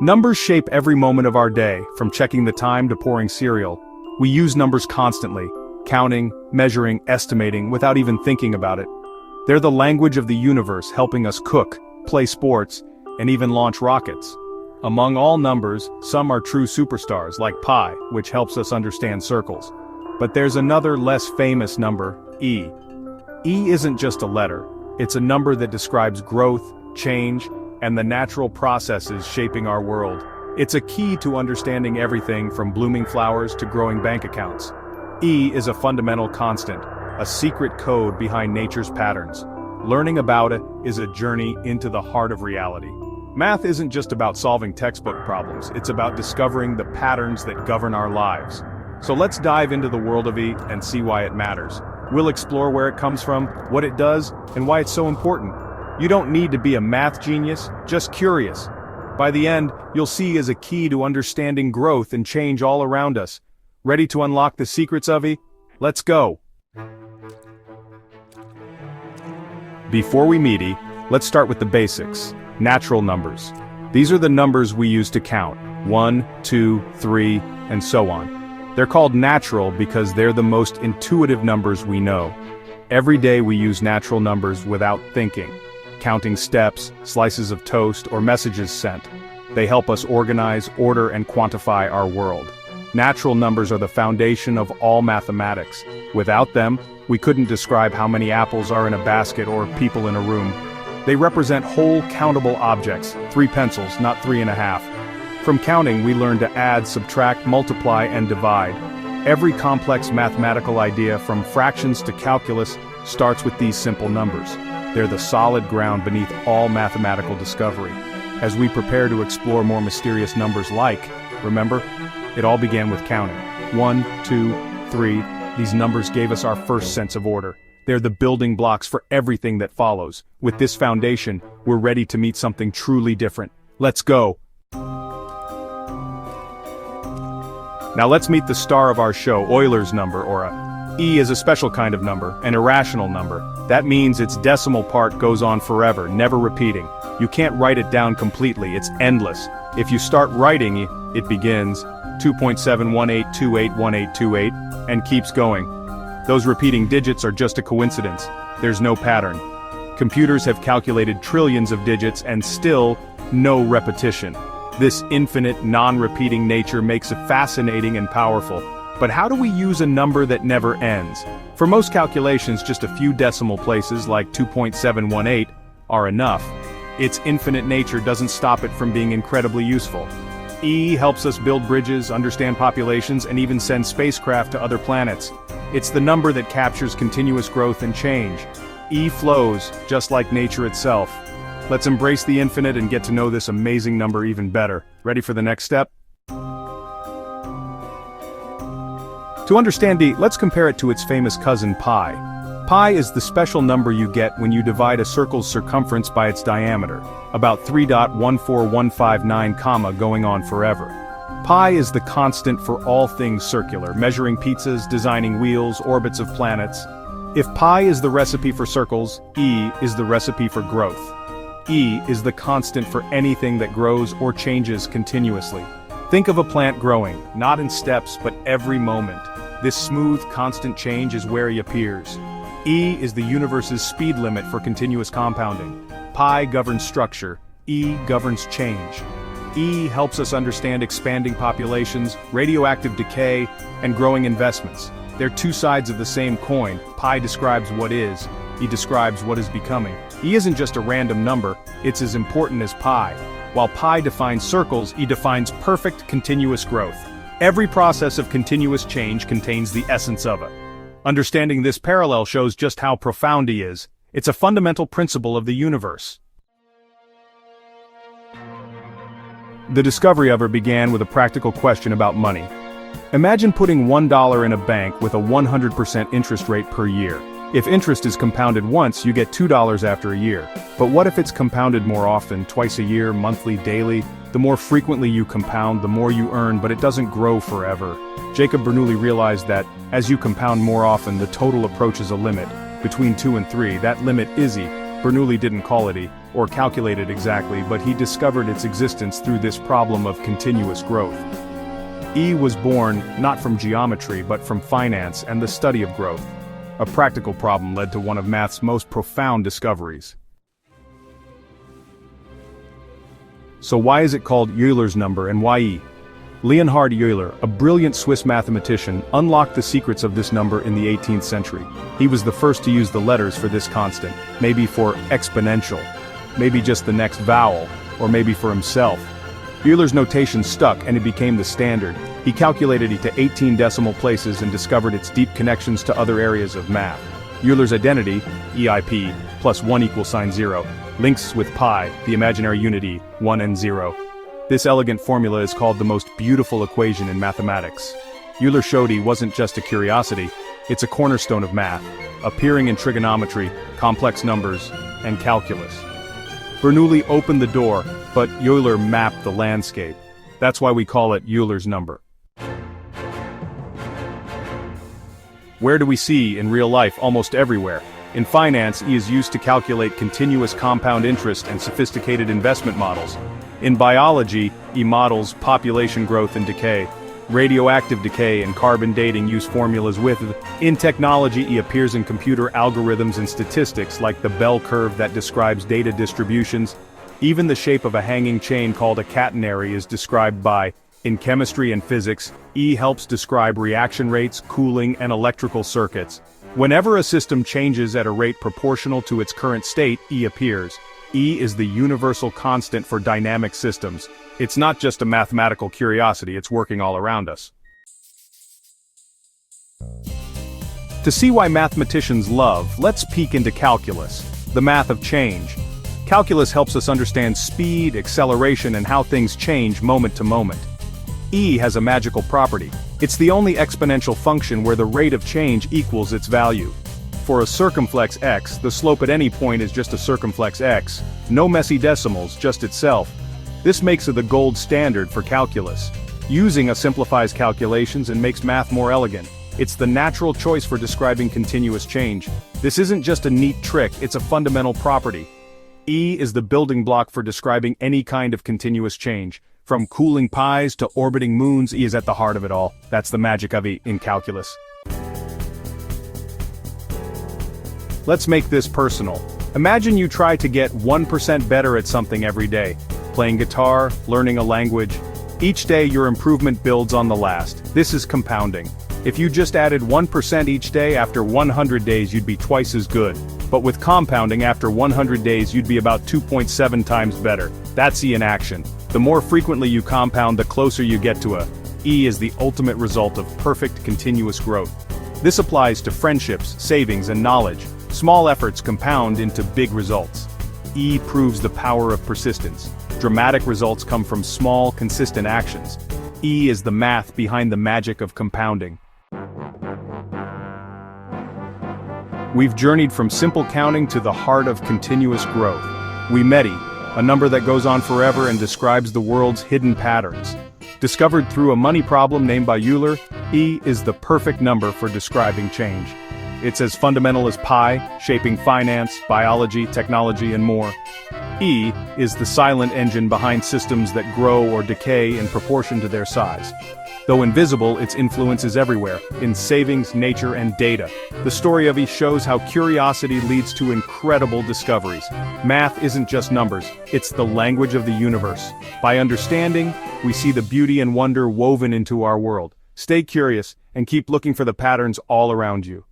Numbers shape every moment of our day, from checking the time to pouring cereal. We use numbers constantly, counting, measuring, estimating, without even thinking about it. They're the language of the universe, helping us cook, play sports, and even launch rockets. Among all numbers, some are true superstars, like pi, which helps us understand circles. But there's another less famous number, e. E isn't just a letter, it's a number that describes growth, change, and the natural processes shaping our world. It's a key to understanding everything from blooming flowers to growing bank accounts. E is a fundamental constant, a secret code behind nature's patterns. Learning about it is a journey into the heart of reality. Math isn't just about solving textbook problems, it's about discovering the patterns that govern our lives. So let's dive into the world of E and see why it matters. We'll explore where it comes from, what it does, and why it's so important. You don't need to be a math genius, just curious. By the end, you'll see it as a key to understanding growth and change all around us. Ready to unlock the secrets of E? Let's go! Before we meet E, let's start with the basics. Natural numbers. These are the numbers we use to count. 1, 2, 3, and so on. They're called natural because they're the most intuitive numbers we know. Every day we use natural numbers without thinking. Counting steps, slices of toast, or messages sent. They help us organize, order, and quantify our world. Natural numbers are the foundation of all mathematics. Without them, we couldn't describe how many apples are in a basket or people in a room. They represent whole countable objects, 3 pencils, not 3.5. From counting, we learn to add, subtract, multiply, and divide. Every complex mathematical idea, from fractions to calculus, starts with these simple numbers. They're the solid ground beneath all mathematical discovery. As we prepare to explore more mysterious numbers remember, it all began with counting. 1, 2, 3, these numbers gave us our first sense of order. They're the building blocks for everything that follows. With this foundation, we're ready to meet something truly different. Let's go! Now let's meet the star of our show, Euler's number, or E is a special kind of number, an irrational number. That means its decimal part goes on forever, never repeating. You can't write it down completely, it's endless. If you start writing, it begins 2.718281828 and keeps going. Those repeating digits are just a coincidence. There's no pattern. Computers have calculated trillions of digits and still no repetition. This infinite, non-repeating nature makes it fascinating and powerful. But how do we use a number that never ends? For most calculations, just a few decimal places, like 2.718, are enough. Its infinite nature doesn't stop it from being incredibly useful. E helps us build bridges, understand populations, and even send spacecraft to other planets. It's the number that captures continuous growth and change. E flows, just like nature itself. Let's embrace the infinite and get to know this amazing number even better. Ready for the next step? To understand E, let's compare it to its famous cousin pi. Pi is the special number you get when you divide a circle's circumference by its diameter, about 3.14159, going on forever. Pi is the constant for all things circular, measuring pizzas, designing wheels, orbits of planets. If pi is the recipe for circles, E is the recipe for growth. E is the constant for anything that grows or changes continuously. Think of a plant growing, not in steps but every moment. This smooth, constant change is where he appears. E is the universe's speed limit for continuous compounding. Pi governs structure, E governs change. E helps us understand expanding populations, radioactive decay, and growing investments. They're two sides of the same coin. Pi describes what is, E describes what is becoming. E isn't just a random number, it's as important as pi. While pi defines circles, E defines perfect continuous growth. Every process of continuous change contains the essence of it. Understanding this parallel shows just how profound E is. It's a fundamental principle of the universe. The discovery of it began with a practical question about money. Imagine putting $1 in a bank with a 100% interest rate per year. If interest is compounded once, you get $2 after a year. But what if it's compounded more often, twice a year, monthly, daily? The more frequently you compound, the more you earn, but it doesn't grow forever. Jacob Bernoulli realized that, as you compound more often, the total approaches a limit. Between 2 and 3, that limit is E. Bernoulli didn't call it E, or calculate it exactly, but he discovered its existence through this problem of continuous growth. E was born not from geometry but from finance and the study of growth. A practical problem led to one of math's most profound discoveries. So why is it called Euler's number, and why E? Leonhard Euler, a brilliant Swiss mathematician, unlocked the secrets of this number in the 18th century. He was the first to use the letters for this constant, maybe for exponential, maybe just the next vowel, or maybe for himself. Euler's notation stuck and it became the standard. He calculated it to 18 decimal places and discovered its deep connections to other areas of math. Euler's identity, EIP, plus 1 equals sign 0, links with pi, the imaginary unity, 1 and 0. This elegant formula is called the most beautiful equation in mathematics. Euler showed E wasn't just a curiosity, it's a cornerstone of math, appearing in trigonometry, complex numbers, and calculus. Bernoulli opened the door, but Euler mapped the landscape. That's why we call it Euler's number. Where do we see in real life? Almost everywhere. In finance, E is used to calculate continuous compound interest and sophisticated investment models. In biology, E models population growth and decay. Radioactive decay and carbon dating use formulas with. In technology, E appears in computer algorithms and statistics like the bell curve that describes data distributions. Even the shape of a hanging chain called a catenary is described by. In chemistry and physics, E helps describe reaction rates, cooling, and electrical circuits. Whenever a system changes at a rate proportional to its current state, E appears. E is the universal constant for dynamic systems. It's not just a mathematical curiosity, it's working all around us. To see why mathematicians love, let's peek into calculus, the math of change. Calculus helps us understand speed, acceleration, and how things change moment to moment. E has a magical property. It's the only exponential function where the rate of change equals its value. For a circumflex x, the slope at any point is just a circumflex x, no messy decimals, just itself. This makes it the gold standard for calculus. Using it simplifies calculations and makes math more elegant. It's the natural choice for describing continuous change. This isn't just a neat trick, it's a fundamental property. E is the building block for describing any kind of continuous change. From cooling pies to orbiting moons, E is at the heart of it all. That's the magic of E in calculus. Let's make this personal. Imagine you try to get 1% better at something every day. Playing guitar, learning a language. Each day your improvement builds on the last. This is compounding. If you just added 1% each day, after 100 days you'd be twice as good. But with compounding, after 100 days you'd be about 2.7 times better. That's E in action. The more frequently you compound, the closer you get to a. E is the ultimate result of perfect continuous growth. This applies to friendships, savings, and knowledge. Small efforts compound into big results. E proves the power of persistence. Dramatic results come from small, consistent actions. E is the math behind the magic of compounding. We've journeyed from simple counting to the heart of continuous growth. We met E, a number that goes on forever and describes the world's hidden patterns. Discovered through a money problem named by Euler, E is the perfect number for describing change. It's as fundamental as pi, shaping finance, biology, technology, and more. E is the silent engine behind systems that grow or decay in proportion to their size. Though invisible, its influence is everywhere, in savings, nature, and data. The story of E shows how curiosity leads to incredible discoveries. Math isn't just numbers, it's the language of the universe. By understanding, we see the beauty and wonder woven into our world. Stay curious, and keep looking for the patterns all around you.